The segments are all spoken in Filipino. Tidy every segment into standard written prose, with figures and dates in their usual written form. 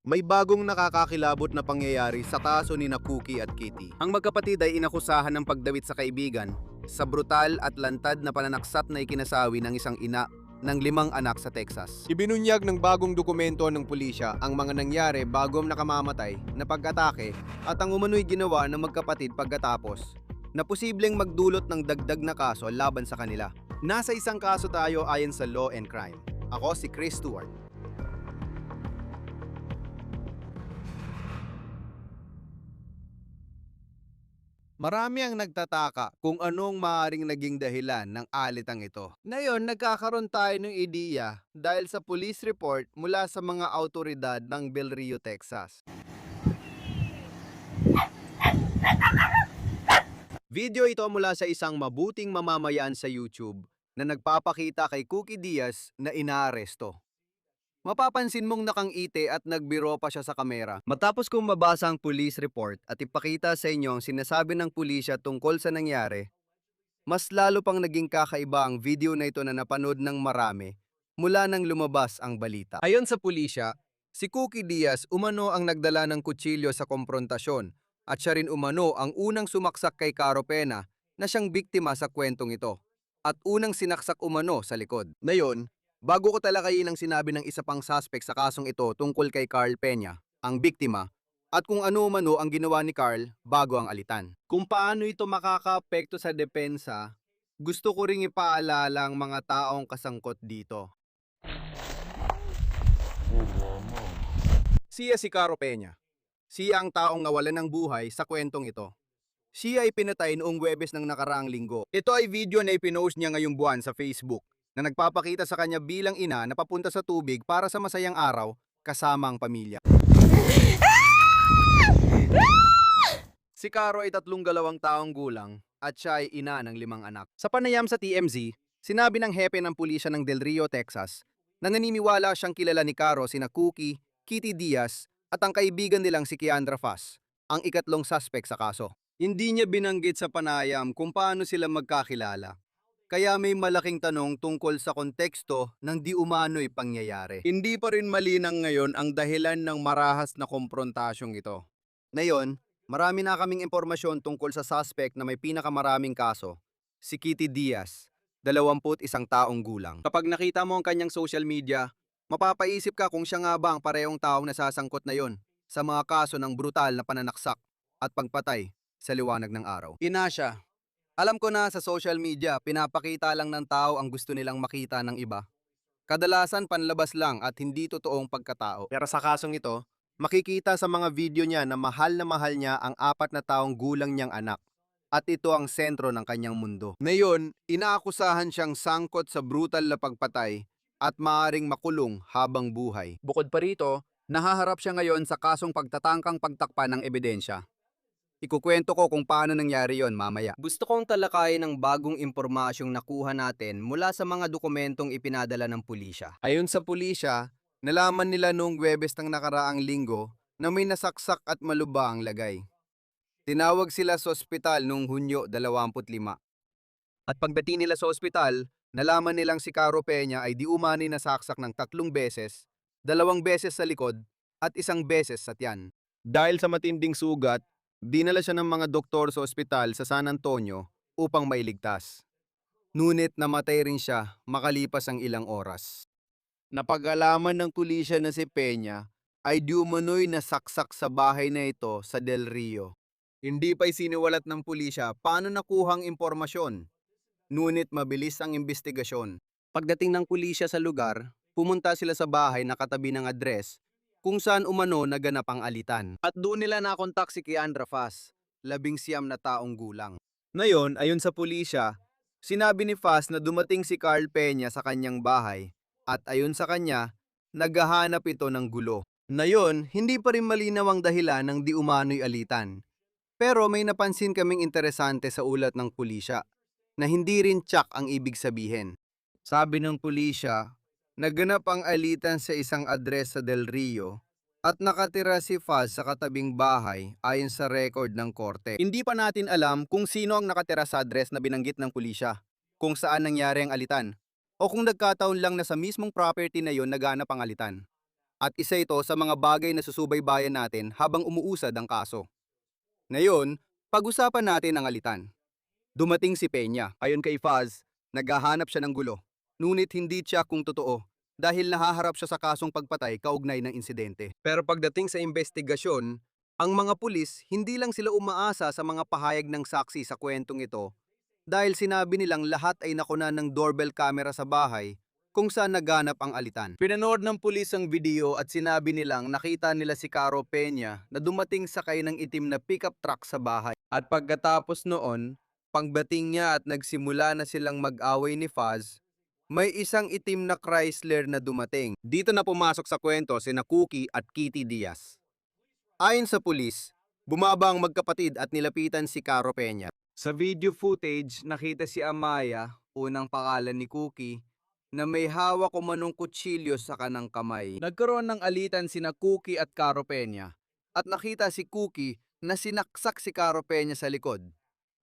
May bagong nakakakilabot na pangyayari sa kaso ni na Cookie at Kitty. Ang magkapatid ay inakusahan ng pagdawit sa kaibigan sa brutal at lantad na pananaksat na ikinasawi ng isang ina ng 5 anak sa Texas. Ibinunyag ng bagong dokumento ng pulisya ang mga nangyari bago nakamamatay na pag-atake at ang umano'y ginawa ng magkapatid pagkatapos na posibleng magdulot ng dagdag na kaso laban sa kanila. Nasa isang kaso tayo ayon sa Law and Crime. Ako si Chris Stewart. Marami ang nagtataka kung anong maaaring naging dahilan ng alitang ito. Ngayon, nagkakaroon tayo ng ideya dahil sa police report mula sa mga autoridad ng Del Rio, Texas. Video ito mula sa isang mabuting mamamayan sa YouTube na nagpapakita kay Cookie Diaz na inaaresto. Mapapansin mong nakangiti at nagbiro pa siya sa kamera. Matapos kong mabasa ang police report at ipakita sa inyo ang sinasabi ng pulisya tungkol sa nangyari, mas lalo pang naging kakaiba ang video na ito na napanood ng marami mula nang lumabas ang balita. Ayon sa pulisya, si Cookie Diaz umano ang nagdala ng kutsilyo sa komprontasyon at siya rin umano ang unang sumaksak kay Caro Pena na siyang biktima sa kwentong ito at unang sinaksak umano sa likod. Ngayon, bago ko talakayin ang sinabi ng isa pang suspect sa kasong ito tungkol kay Carl Peña, ang biktima, at kung ano umano ang ginawa ni Carl bago ang alitan. Kung paano ito makakaapekto sa depensa, gusto ko ring ipaalala ang mga taong kasangkot dito. Siya si Caro Peña. Siya ang taong nawalan ng buhay sa kwentong ito. Siya ay pinatay noong Huwebes ng nakaraang linggo. Ito ay video na ipinost niya ngayong buwan sa Facebook na nagpapakita sa kanya bilang ina na papunta sa tubig para sa masayang araw kasama ang pamilya. Si Caro ay 32 taong gulang at siya ay ina ng 5 anak. Sa panayam sa TMZ, sinabi ng hepe ng pulisya ng Del Rio, Texas, na naniniwala siyang kilala ni Caro sina Cookie, Kitty Diaz at ang kaibigan nilang si Kiandra Faz, ang ikatlong suspect sa kaso. Hindi niya binanggit sa panayam kung paano sila magkakilala. Kaya may malaking tanong tungkol sa konteksto ng di umano'y pangyayari. Hindi pa rin malinang ngayon ang dahilan ng marahas na komprontasyong ito. Ngayon, marami na kaming impormasyon tungkol sa suspect na may pinakamaraming kaso, si Kitty Diaz, 21 taong gulang. Kapag nakita mo ang kanyang social media, mapapaisip ka kung siya nga ba ang parehong taong nasasangkot na yon sa mga kaso ng brutal na pananaksak at pagpatay sa liwanag ng araw. Ina siya. Alam ko na sa social media, pinapakita lang ng tao ang gusto nilang makita ng iba. Kadalasan panlabas lang at hindi totoong pagkatao. Pero sa kasong ito, makikita sa mga video niya na mahal niya ang 4 na taong gulang niyang anak. At ito ang sentro ng kanyang mundo. Ngayon, inaakusahan siyang sangkot sa brutal na pagpatay at maaaring makulong habang buhay. Bukod pa rito, nahaharap siya ngayon sa kasong pagtatangkang pagtakpan ng ebidensya. Ikukwento ko kung paano nangyari yon mamaya. Gusto kong talakayin ang bagong impormasyong nakuha natin mula sa mga dokumentong ipinadala ng pulisya. Ayon sa pulisya, nalaman nila noong Huwebes ng nakaraang linggo na may nasaksak at malubha ang lagay. Tinawag sila sa ospital noong Hunyo 25. At pagdating nila sa ospital, nalaman nilang si Caro Peña ay di umani nasaksak ng 3 beses, 2 beses sa likod at 1 beses sa tiyan. Dahil sa matinding sugat, dinala siya ng mga doktor sa ospital sa San Antonio upang mailigtas. Ngunit namatay rin siya makalipas ang ilang oras. Napag-alaman ng pulisya na si Peña ay di umano'y nasaksak sa bahay na ito sa Del Rio. Hindi pa isiniwalat ng pulisya paano nakuhang impormasyon. Ngunit mabilis ang investigasyon. Pagdating ng pulisya sa lugar, pumunta sila sa bahay na katabi ng address kung saan umano naganap ang alitan. At doon nila nakontak si Kiandra Faz, 19 na taong gulang. Ngayon, ayon sa pulisya, sinabi ni Faz na dumating si Carl Peña sa kanyang bahay at ayon sa kanya, naghahanap ito ng gulo. Ngayon, hindi pa rin malinaw ang dahilan ng di umano'y alitan. Pero may napansin kaming interesante sa ulat ng pulisya na hindi rin tsak ang ibig sabihin. Sabi ng pulisya, naganap ang alitan sa isang address sa Del Rio at nakatira si Faz sa katabing bahay ayon sa record ng korte. Hindi pa natin alam kung sino ang nakatira sa address na binanggit ng pulisya, kung saan nangyari ang alitan, o kung nagkataon lang na sa mismong property na yon naganap ang alitan. At isa ito sa mga bagay na susubaybayan natin habang umuusad ang kaso. Ngayon, pag-usapan natin ang alitan. Dumating si Peña. Ayon kay Faz, naghahanap siya ng gulo. Ngunit hindi siya kung totoo dahil nahaharap siya sa kasong pagpatay kaugnay ng insidente. Pero pagdating sa investigasyon, ang mga pulis hindi lang sila umaasa sa mga pahayag ng saksi sa kwentong ito dahil sinabi nilang lahat ay nakuna ng doorbell camera sa bahay kung saan naganap ang alitan. Pinanood ng pulis ang video at sinabi nilang nakita nila si Caro Peña na dumating sakay ng itim na pickup truck sa bahay. At pagkatapos noon, pangbating niya at nagsimula na silang mag-away ni Faz, may isang itim na Chrysler na dumating. Dito na pumasok sa kwento sina Cookie at Kitty Diaz. Ayon sa pulis, bumaba ang magkapatid at nilapitan si Caro Peña. Sa video footage, nakita si Amaya, unang pangalan ni Cookie, na may hawak umanong kutsilyo sa kanang kamay. Nagkaroon ng alitan sina Cookie at Caro Peña at nakita si Cookie na sinaksak si Caro Peña sa likod,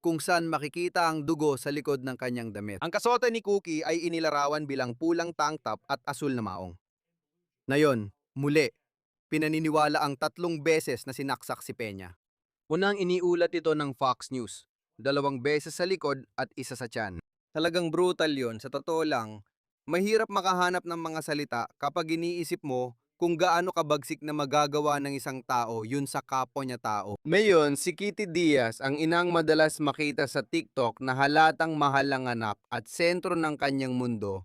kung saan makikita ang dugo sa likod ng kanyang damit. Ang kasote ni Cookie ay inilarawan bilang pulang tank top at asul na maong. Ngayon, muli, pinaniniwala ang 3 beses na sinaksak si Peña. Unang iniulat ito ng Fox News, 2 beses sa likod at 1 sa tiyan. Talagang brutal yon. Sa totoo lang, mahirap makahanap ng mga salita kapag iniisip mo kung gaano kabagsik na magagawa ng isang tao yun sa kapwa niya tao. Ngayon, si Kitty Diaz ang inang madalas makita sa TikTok na halatang mahal ang anak at sentro ng kanyang mundo,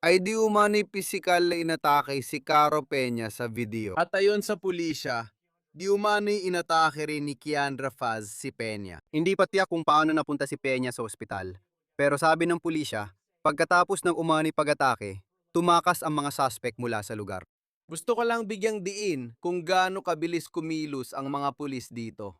ay di umano'y pisikal na inatake si Caro Peña sa video. At ayon sa pulisya, di umano'y inatake rin ni Kiandra Faz si Peña. Hindi pa tiyak kung paano napunta si Peña sa ospital. Pero sabi ng pulisya, pagkatapos ng umano'y pag-atake, tumakas ang mga suspect mula sa lugar. Gusto ko lang bigyang diin kung gaano kabilis kumilos ang mga pulis dito.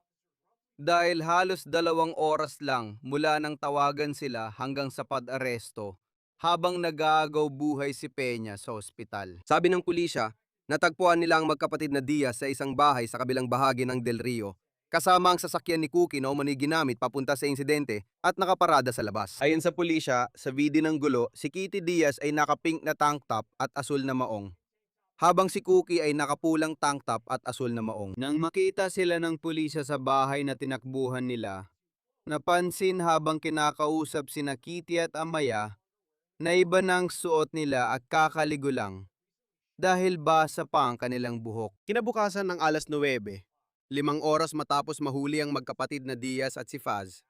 Dahil halos 2 oras lang mula nang tawagan sila hanggang sa pag-aresto habang nag-aagaw buhay si Peña sa ospital. Sabi ng pulisya, natagpuan nila ang magkapatid na Diaz sa isang bahay sa kabilang bahagi ng Del Rio, kasama ang sasakyan ni Cookie na umano'y ginamit papunta sa insidente at nakaparada sa labas. Ayon sa pulisya, sa video ng gulo, si Kitty Diaz ay naka-pink na tank top at asul na maong, habang si Cookie ay nakapulang tank top at asul na maong. Nang makita sila ng pulisya sa bahay na tinakbuhan nila, napansin habang kinakausap sina Kitty at Amaya na iba ng suot nila at kakaligo lang dahil basa pa ang kanilang buhok. Kinabukasan ng alas 9, 5 oras matapos mahuli ang magkapatid na Diaz at si Faz,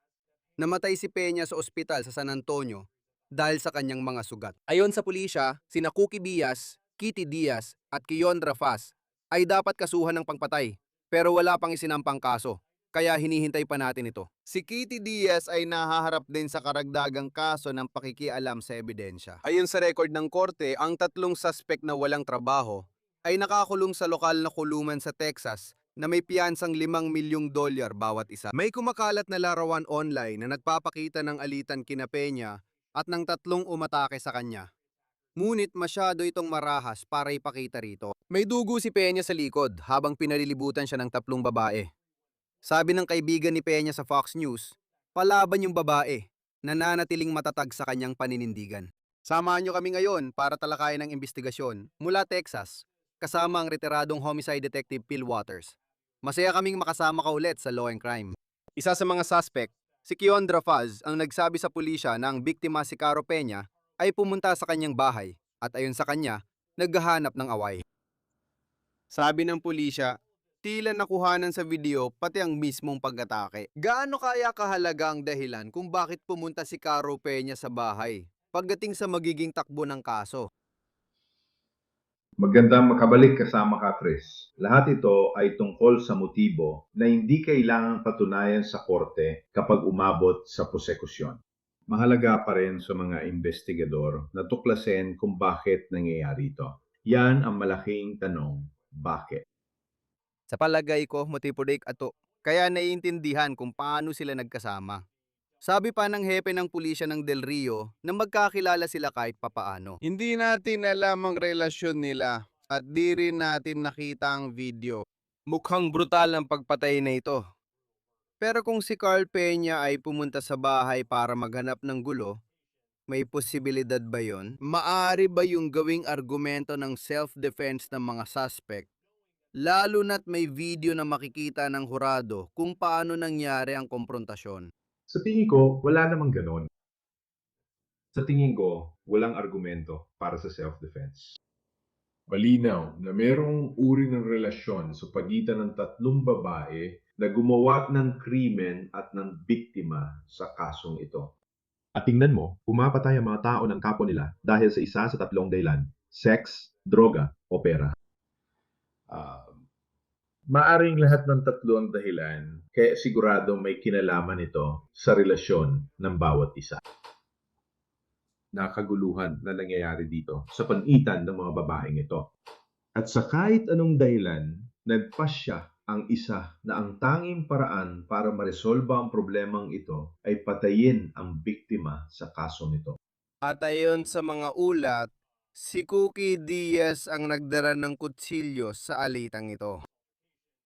namatay si Peña sa ospital sa San Antonio dahil sa kanyang mga sugat. Ayon sa pulisya, sina Cookie Diaz, Kitty Diaz at Kiondra Faz ay dapat kasuhan ng pangpatay pero wala pang isinampang kaso, kaya hinihintay pa natin ito. Si Kitty Diaz ay nahaharap din sa karagdagang kaso ng pakikialam sa ebidensya. Ayon sa record ng korte, ang 3 suspect na walang trabaho ay nakakulong sa lokal na kulungan sa Texas na may piyansang $5 milyong bawat isa. May kumakalat na larawan online na nagpapakita ng alitan kina Peña at ng 3 umatake sa kanya. Ngunit masyado itong marahas para ipakita rito. May dugo si Peña sa likod habang pinalilibutan siya ng 3 babae. Sabi ng kaibigan ni Peña sa Fox News, palaban yung babae, nananatiling matatag sa kanyang paninindigan. Samahan niyo kami ngayon para talakayin ang investigasyon mula Texas, kasama ang retiradong homicide detective Phil Waters. Masaya kaming makasama ka ulit sa Law and Crime. Isa sa mga suspect, si Kiondra Faz, ang nagsabi sa pulisya na ang biktima si Caro Peña ay pumunta sa kanyang bahay at ayon sa kanya, naghahanap ng away. Sabi ng pulisya, tila nakuhanan sa video pati ang mismong pag-atake. Gaano kaya kahalaga ang dahilan kung bakit pumunta si Caro Peña sa bahay pagdating sa magiging takbo ng kaso? Magandang makabalik kasama ka, Chris. Lahat ito ay tungkol sa motibo na hindi kailangang patunayan sa korte kapag umabot sa prosekusyon. Mahalaga pa rin sa mga investigador na tuklasin kung bakit nangyayari ito. Yan ang malaking tanong, bakit? Sa palagay ko, motibo rin ato. Kaya naiintindihan kung paano sila nagkasama. Sabi pa ng hepe ng pulisya ng Del Rio na magkakilala sila kahit papaano. Hindi natin alam ang relasyon nila at di rin natin nakita ang video. Mukhang brutal ang pagpatay na ito. Pero kung si Carl Peña ay pumunta sa bahay para maghanap ng gulo, May posibilidad ba yon? Maari ba yung gawing argumento ng self-defense ng mga suspect? Lalo na't may video na makikita ng hurado kung paano nangyari ang komprontasyon. Sa tingin ko, wala namang ganon. Sa tingin ko, walang argumento para sa self-defense. Malinaw na merong uri ng relasyon sa pagitan ng tatlong babae na gumawa ng krimen at ng biktima sa kasong ito. At tingnan mo, pumapatay ang mga tao ng kapwa nila dahil sa isa sa tatlong dahilan: sex, droga, o pera. Maaring lahat ng tatlo ang dahilan, kaya sigurado may kinalaman ito sa relasyon ng bawat isa. Nakaguluhan na nangyayari dito sa pagitan ng mga babaeng ito. At sa kahit anong dahilan, nagpasya ang isa na ang tanging paraan para maresolba ang problemang ito ay patayin ang biktima sa kasong ito. At ayon sa mga ulat, si Cookie Diaz ang nagdala ng kutsilyo sa alitang ito.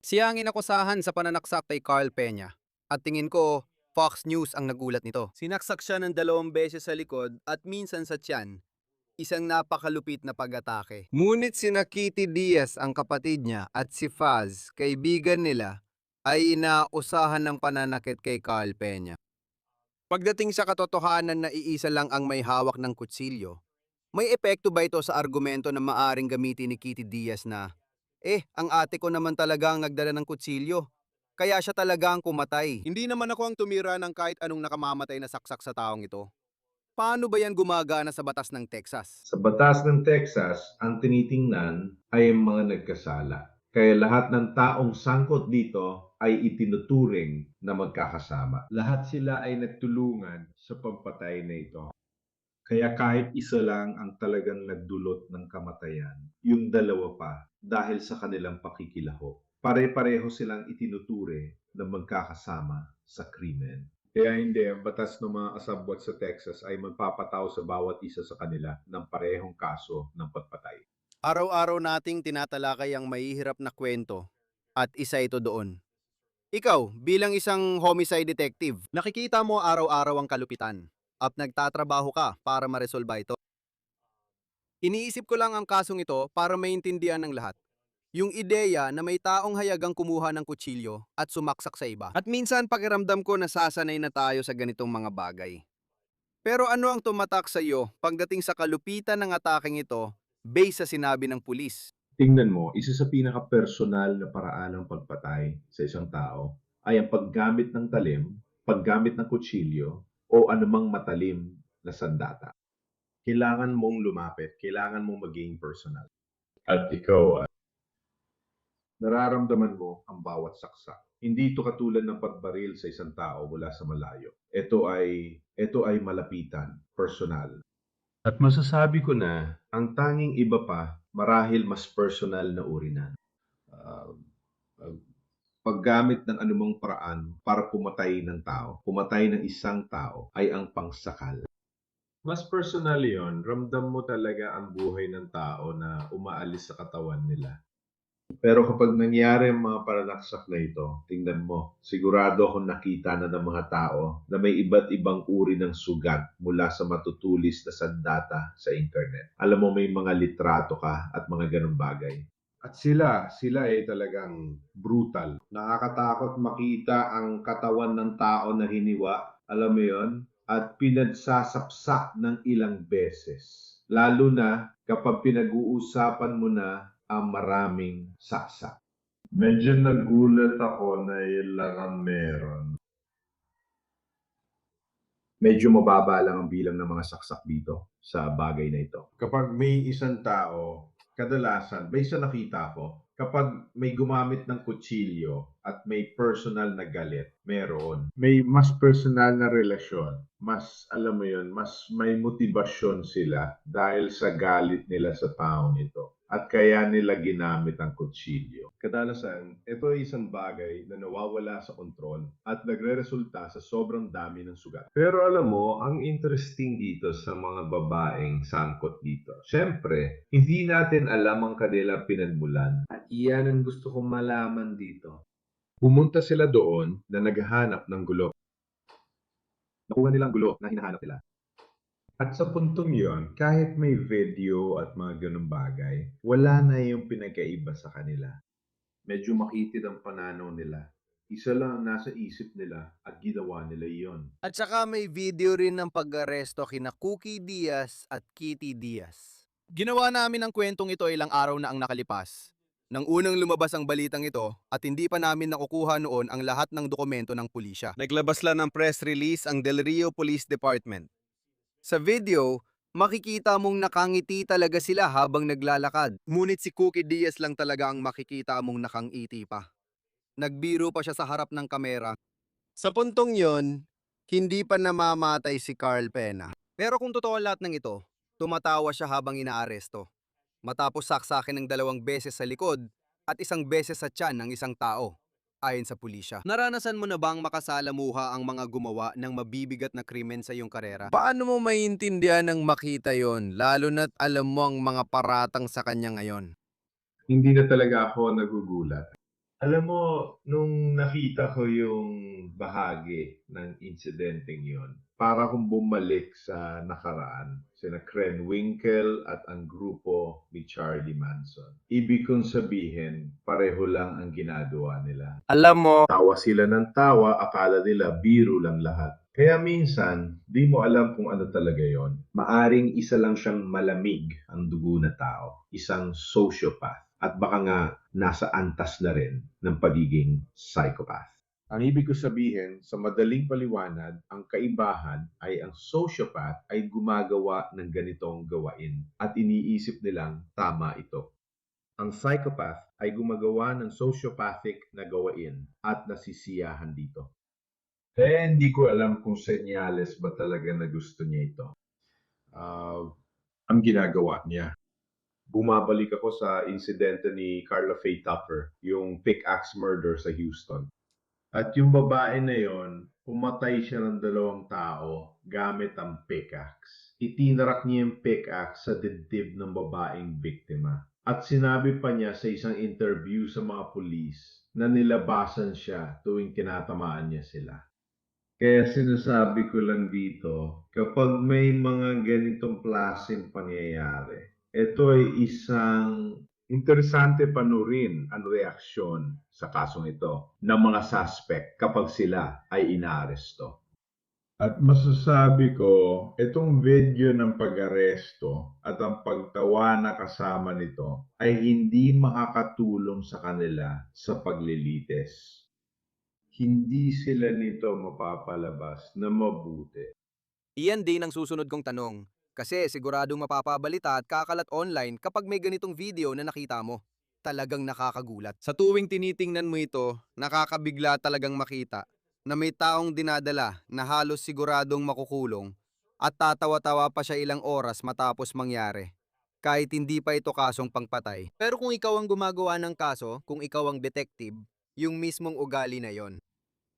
Siya ang inakusahan sa pananaksak kay Carl Peña. At tingin ko, Fox News ang nagulat nito. Sinaksak siya ng 2 beses sa likod at minsan sa tiyan. Isang napakalupit na pag-atake. Ngunit sina Kitty Diaz, ang kapatid niya, at si Faz, kaibigan nila, ay inausahan ng pananakit kay Carl Peña. Pagdating sa katotohanan na iisa lang ang may hawak ng kutsilyo, may epekto ba ito sa argumento na maaring gamitin ni Kitty Diaz na, ang ate ko naman talaga ang nagdala ng kutsilyo, kaya siya talaga ang kumatay. Hindi naman ako ang tumira ng kahit anong nakamamatay na saksak sa taong ito. Paano ba yan gumagana sa batas ng Texas? Sa batas ng Texas, ang tinitingnan ay ang mga nagkasala. Kaya lahat ng taong sangkot dito ay itinuturing na magkakasama. Lahat sila ay nagtulungan sa pagpatay na ito. Kaya kahit isa lang ang talagang nagdulot ng kamatayan, yung dalawa pa dahil sa kanilang pakikilaho. Pare-pareho silang itinuture na magkakasama sa krimen. Kaya hindi, ang batas ng mga kasabwat sa Texas ay magpapataw sa bawat isa sa kanila ng parehong kaso ng pagpatay. Araw-araw nating tinatalakay ang mahihirap na kwento at isa ito doon. Ikaw, bilang isang homicide detective, nakikita mo araw-araw ang kalupitan at nagtatrabaho ka para maresolba ito. Iniisip ko lang ang kasong ito para maintindihan ng lahat. Yung ideya na may taong hayagang kumuha ng kutsilyo at sumaksak sa iba. At minsan pakiramdam ko nasasanay na tayo sa ganitong mga bagay. Pero ano ang tumatak sa iyo pagdating sa kalupitan ng ataking ito based sa sinabi ng pulis? Tingnan mo, isa sa pinaka-personal na paraan ng pagpatay sa isang tao ay ang paggamit ng talim, paggamit ng kutsilyo, o anumang matalim na sandata. Kailangan mong lumapit, kailangan mong maging personal. At ikaw, nararamdaman mo ang bawat saksak. Hindi ito katulad ng pagbaril sa isang tao mula sa malayo. Ito ay malapitan, personal. At masasabi ko na, ang tanging iba pa, marahil mas personal na urinan. Paggamit ng anumang paraan para pumatay ng tao, pumatay ng isang tao, ay ang pangsakal. Mas personal yon, ramdam mo talaga ang buhay ng tao na umaalis sa katawan nila. Pero kapag nangyari ang mga pananaksak na ito, tingnan mo, sigurado akong nakita na ng mga tao na may iba't ibang uri ng sugat mula sa matutulis na sandata sa internet. Alam mo, may mga litrato ka at mga ganung bagay. At sila ay talagang brutal. Nakakatakot makita ang katawan ng tao na hiniwa, alam mo yon, at pinagsasapsak ng ilang beses. Lalo na kapag pinag-uusapan mo na ang maraming saksak. Medyo nagulat ako na ilang ang meron. Medyo mababa lang ang bilang ng mga saksak dito sa bagay na ito. Kapag may isang tao, kadalasan, based sa nakita ko, kapag may gumamit ng kutsilyo at may personal na galit, meron. May mas personal na relasyon. Mas, alam mo yun, mas may motibasyon sila dahil sa galit nila sa taong ito. At kaya nila ginamit ang kutsilyo. Kadalasan, ito ay isang bagay na nawawala sa kontrol at nagre-resulta sa sobrang dami ng sugat. Pero alam mo, ang interesting dito sa mga babaeng sangkot dito. Siyempre, hindi natin alam ang kanilang pinagmulan. At iyan ang gusto kong malaman dito. Pumunta sila doon na naghahanap ng gulo. Nakuha nilang gulo na hinahanap nila. At sa puntong yon, kahit may video at mga ganung bagay, wala na yung pinagkaiba sa kanila. Medyo makitid ang pananaw nila. Isa lang ang nasa isip nila at ginawa nila iyon. At saka may video rin ng pag-aresto kina Cookie Diaz at Kitty Diaz. Ginawa namin ang kwentong ito ilang araw na ang nakalipas. Nang unang lumabas ang balitang ito at hindi pa namin nakukuha noon ang lahat ng dokumento ng pulisya. Naglabas lang ng press release ang Del Rio Police Department. Sa video, makikita mong nakangiti talaga sila habang naglalakad. Ngunit si Cookie Diaz lang talaga ang makikita mong nakangiti pa. Nagbiro pa siya sa harap ng kamera. Sa puntong yon, hindi pa namamatay si Carl Pena. Pero kung totoo lahat ng ito, tumatawa siya habang inaaresto. Matapos saksakin ng 2 beses sa likod at 1 beses sa tiyan ng isang tao, ayon sa pulisya. Naranasan mo na bang makasalamuha ang mga gumawa ng mabibigat na krimen sa iyong karera? Paano mo maintindihan ng makita yon, lalo na't alam mo ang mga paratang sa kanya ngayon? Hindi na talaga ako nagugulat. Alam mo, nung nakita ko yung bahagi ng insidenteng yon, para kong bumalik sa nakaraan, sina Krenwinkel at ang grupo ni Charlie Manson. Ibig kong sabihin, pareho lang ang ginagawa nila. Alam mo, Tawa sila ng tawa, akala nila biro lang lahat. Kaya minsan, di mo alam kung ano talaga yon. Maaring isa lang siyang malamig ang dugo na tao, isang sociopath. At baka nga nasa antas na rin ng pagiging psychopath. Ang ibig ko sabihin, sa madaling paliwanag, ang kaibahan ay ang sociopath ay gumagawa ng ganitong gawain at iniisip nilang tama ito. Ang psychopath ay gumagawa ng sociopathic na gawain at nasisiyahan dito. Kaya hindi ko alam kung senyales ba talaga na gusto niya ito. Ang ginagawa niya. Bumabalik ako sa insidente ni Carla Faye Tupper, yung pickaxe murder sa Houston. At yung babae na yon, pumatay siya ng 2 tao gamit ang pickaxe. Itinarak niya yung pickaxe sa dibdib ng babaeng biktima. At sinabi pa niya sa isang interview sa mga pulis na nilabasan siya tuwing tinatamaan niya sila. Kaya sinasabi ko lang dito, kapag may mga ganitong klaseng pangyayari, ito ay isang interesante panurin ang reaksyon sa kasong ito ng mga suspect kapag sila ay inaaresto. At masasabi ko, itong video ng pag-aresto at ang pagtawa na kasama nito ay hindi makakatulong sa kanila sa paglilitis. Hindi sila nito mapapalabas na mabuti. iyan din ang susunod kong tanong. Kasi siguradong mapapabalita at kakalat online kapag may ganitong video na nakita mo. Talagang nakakagulat. Sa tuwing tinitingnan mo ito, nakakabigla talagang makita na may taong dinadala na halos siguradong makukulong at tatawa-tawa pa siya ilang oras matapos mangyari. Kahit hindi pa ito kasong pangpatay. Pero kung ikaw ang gumagawa ng kaso, kung ikaw ang detective, yung mismong ugali na yon.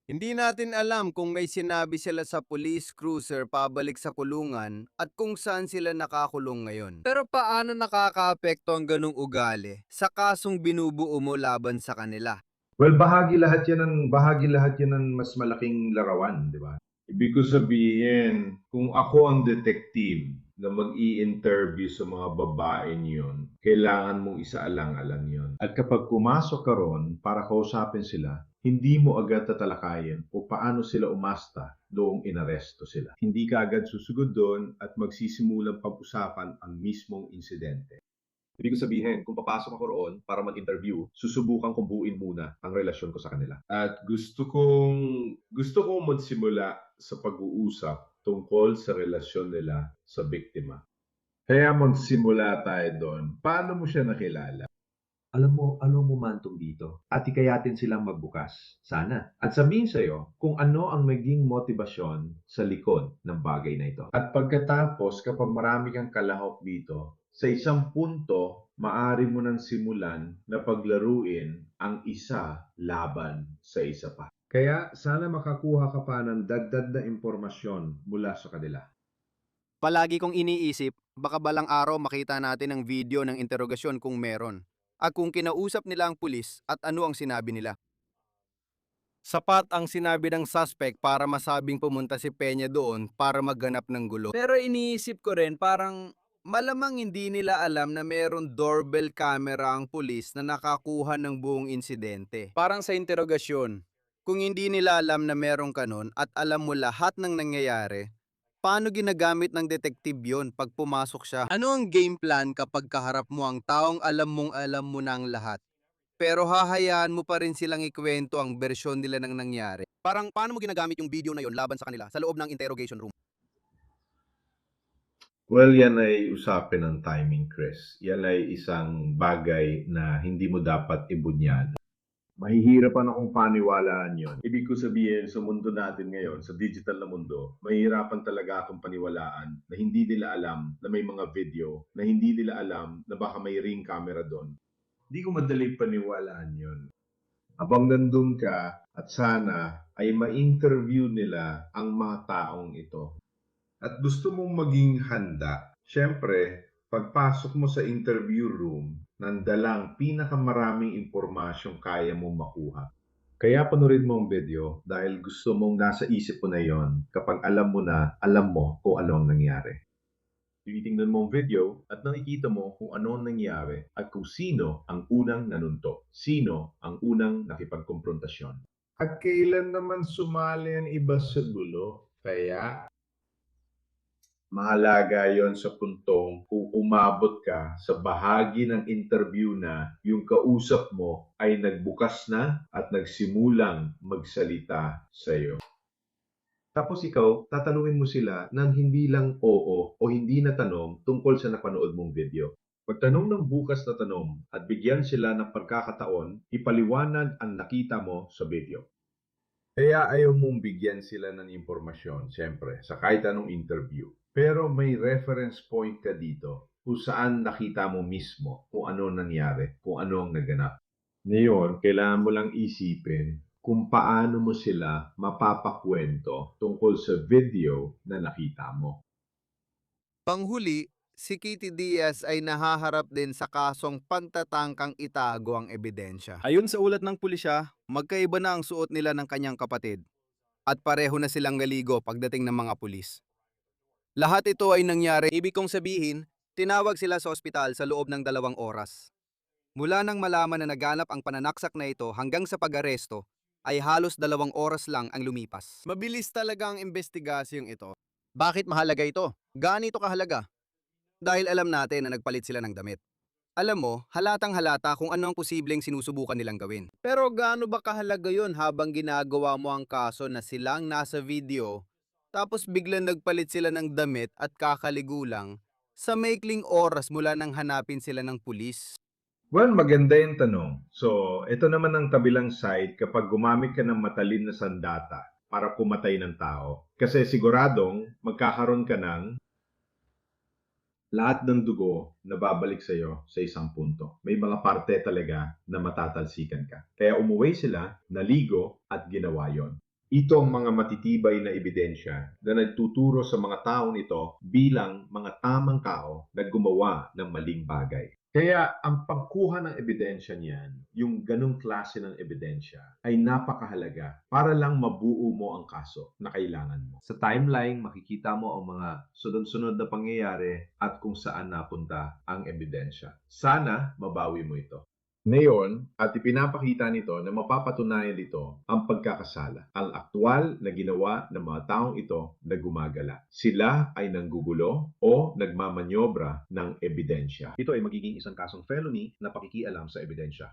Hindi natin alam kung may sinabi sila sa police cruiser pabalik sa kulungan at kung saan sila nakakulong ngayon. Pero paano nakakaapekto ang ganong ugali sa kasong binubuo mo laban sa kanila? Well, bahagi lahat yan ng mas malaking larawan, di ba? Ibig ko sabihin, kung ako ang detective na mag-i-interview sa mga babaeng yun, kailangan mong isaalang-alang yun. At kapag pumasok ka ron para kausapin sila, hindi mo agad tatalakayin kung paano sila umasta doong inaresto sila. Hindi ka agad susugod doon at magsisimulang pag-usapan ang mismong insidente. Ibig ko sabihin, kung papasok ako roon para mag-interview, susubukan kong buuin muna ang relasyon ko sa kanila. At gusto kong magsimula sa pag-uusap tungkol sa relasyon nila sa biktima. Kaya magsimula tayo doon. Paano mo siya nakilala? Alam mo mantong dito at hikayatin silang magbukas. Sana. At sabihin sa'yo kung ano ang naging motibasyon sa likod ng bagay na ito. At pagkatapos, kapag marami kang kalahok dito, sa isang punto, maari mo nang simulan na paglaruin ang isa laban sa isa pa. Kaya sana makakuha ka pa ng dagdag na impormasyon mula sa kanila. Palagi kong iniisip, baka balang araw makita natin ang video ng interogasyon kung meron. At kung kinausap nila ang pulis at ano ang sinabi nila. Sapat ang sinabi ng suspect para masabing pumunta si Peña doon para magganap ng gulo. Pero iniisip ko rin, parang malamang hindi nila alam na meron doorbell camera ang pulis na nakakuha ng buong insidente. Parang sa interogasyon, kung hindi nila alam na meron kanon at alam mo lahat ng nangyayari, paano ginagamit ng detective yon pag pumasok siya? Ano ang game plan kapag kaharap mo ang taong alam mo na ang lahat? Pero hahayaan mo pa rin silang ikwento ang bersyon nila ng nangyari. Parang paano mo ginagamit yung video na yon laban sa kanila sa loob ng interrogation room? Well, yan ay usapin ng timing, Chris. Yan ay isang bagay na hindi mo dapat ibunyad. Mahihirapan akong paniwalaan yon. Ibig ko sabihin, sa mundo natin ngayon, sa digital na mundo, mahihirapan talaga akong paniwalaan na hindi nila alam na may mga video, na hindi nila alam na baka may ring camera doon. Hindi ko madaling paniwalaan yon. Habang nandun ka at sana ay ma-interview nila ang mga taong ito. At gusto mong maging handa, syempre, pagpasok mo sa interview room, nandalang pinakamaraming impormasyong kaya mong makuha. Kaya panurin mo ang video dahil gusto mong nasa isip mo na yon kapag alam mo na, alam mo kung ano ang nangyari. Tinitingnan mo ang video at nakikita mo kung ano ang nangyari at kung sino ang unang nanuntok, sino ang unang nakipagkomprontasyon. At kailan naman sumali ang iba sa gulo? Kaya mahalaga yon sa puntong kung umabot ka sa bahagi ng interview na yung kausap mo ay nagbukas na at nagsimulang magsalita sa iyo. Tapos ikaw, tatanungin mo sila ng hindi lang oo o hindi na tanong tungkol sa napanood mong video. Magtanong ng bukas na tanong at bigyan sila ng pagkakataon ipaliwanag ang nakita mo sa video. Kaya ayaw mong bigyan sila ng impormasyon, siyempre, sa kahit anong interview. Pero may reference point ka dito kung saan nakita mo mismo kung ano nangyari, kung ano ang naganap. Ngayon, kailangan mo lang isipin kung paano mo sila mapapakwento tungkol sa video na nakita mo. Panghuli, si Kitty Diaz ay nahaharap din sa kasong pantatangkang itago ang ebidensya. Ayon sa ulat ng pulisya, magkaiba na ang suot nila ng kanyang kapatid at pareho na silang naligo pagdating ng mga pulis. Lahat ito ay nangyari, ibig kong sabihin, tinawag sila sa ospital sa loob ng 2 oras. Mula nang malaman na naganap ang pananaksak na ito hanggang sa pag-aresto, ay halos 2 oras lang ang lumipas. Mabilis talaga ang investigasyong ito. Bakit mahalaga ito? Gaano ito kahalaga? Dahil alam natin na nagpalit sila ng damit. Alam mo, halatang halata kung ano ang posibleng sinusubukan nilang gawin. Pero gaano ba kahalaga yun habang ginagawa mo ang kaso na silang nasa video, tapos biglang nagpalit sila ng damit at kakaligo lang sa maikling oras mula nang hanapin sila ng pulis? Well, maganda yung tanong. So, ito naman ang kabilang side kapag gumamit ka ng matalin na sandata para pumatay ng tao. Kasi siguradong magkakaroon ka ng lahat ng dugo na babalik sa iyo sa isang punto. May mga parte talaga na matatalsikan ka. Kaya umuwi sila, naligo at ginawa yon. Ito ang mga matitibay na ebidensya na nagtuturo sa mga taong ito bilang mga tamang tao na gumawa ng maling bagay. Kaya ang pagkuha ng ebidensya niyan, yung ganong klase ng ebidensya, ay napakahalaga para lang mabuo mo ang kaso na kailangan mo. Sa timeline, makikita mo ang mga sunod-sunod na pangyayari at kung saan napunta ang ebidensya. Sana mabawi mo ito. Ngayon, at ipinapakita nito na mapapatunayan dito ang pagkakasala, ang aktwal na ginawa ng mga taong ito na gumagala. Sila ay nanggugulo o nagmamanyobra ng ebidensya. Ito ay magiging isang kasong felony na pakikialam sa ebidensya.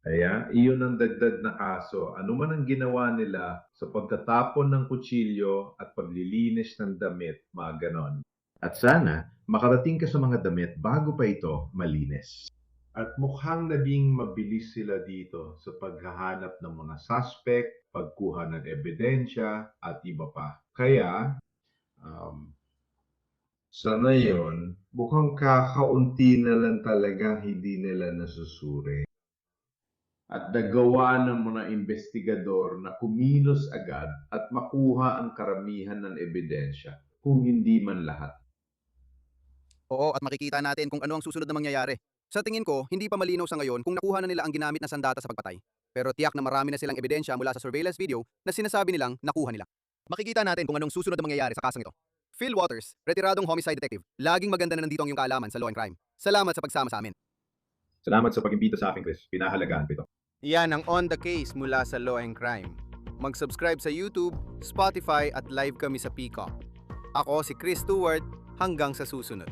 Kaya, iyon ang dagdag na kaso. Ano man ang ginawa nila sa pagtatapon ng kutsilyo at paglilinis ng damit, mga ganon. At sana, makarating ka sa mga damit bago pa ito malinis. At mukhang naging mabilis sila dito sa paghahanap ng mga suspect, pagkuha ng ebidensya, at iba pa. Kaya, sa ngayon, mukhang kakaunti na lang talaga hindi nila nasusuri. At nagawa ng mga investigador na kumilos agad at makuha ang karamihan ng ebidensya, kung hindi man lahat. Oo, at makikita natin kung ano ang susunod na mangyayari. Sa tingin ko, hindi pa malinaw sa ngayon kung nakuha na nila ang ginamit na sandata sa pagpatay. Pero tiyak na marami na silang ebidensya mula sa surveillance video na sinasabi nilang nakuha nila. Makikita natin kung anong susunod na mangyayari sa kasong ito. Phil Waters, retiradong homicide detective. Laging maganda na nandito ang iyong kaalaman sa law and crime. Salamat sa pagsama sa amin. Salamat sa pag-imbita sa akin, Chris. Pinahalagaan ko ito. Yan ang On The Case mula sa Law and Crime. Mag-subscribe sa YouTube, Spotify at live kami sa Peacock. Ako si Chris Stewart, hanggang sa susunod.